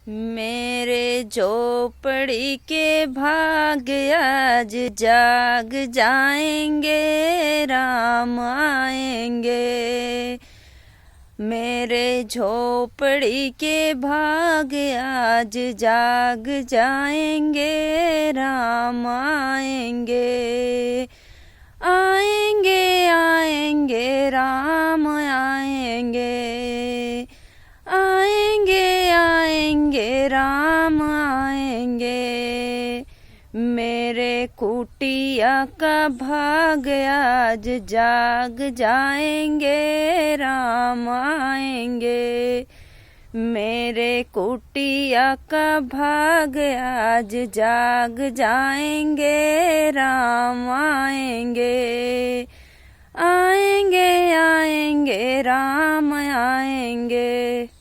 मेरे झोपड़ी के भाग आज जाग जाएंगे, राम आएंगे। मेरे झोपड़ी के भाग आज जाग जाएंगे, राम आएंगे। आएंगे आएंगे राम आएंगे, आएंगे आएंगे राम आएंगे। मेरे कुटिया का भाग आज जाग जाएंगे, राम आएंगे। मेरे कुटिया का भाग आज जाग जाएंगे, राम आएंगे। आएंगे आएंगे राम आएंगे।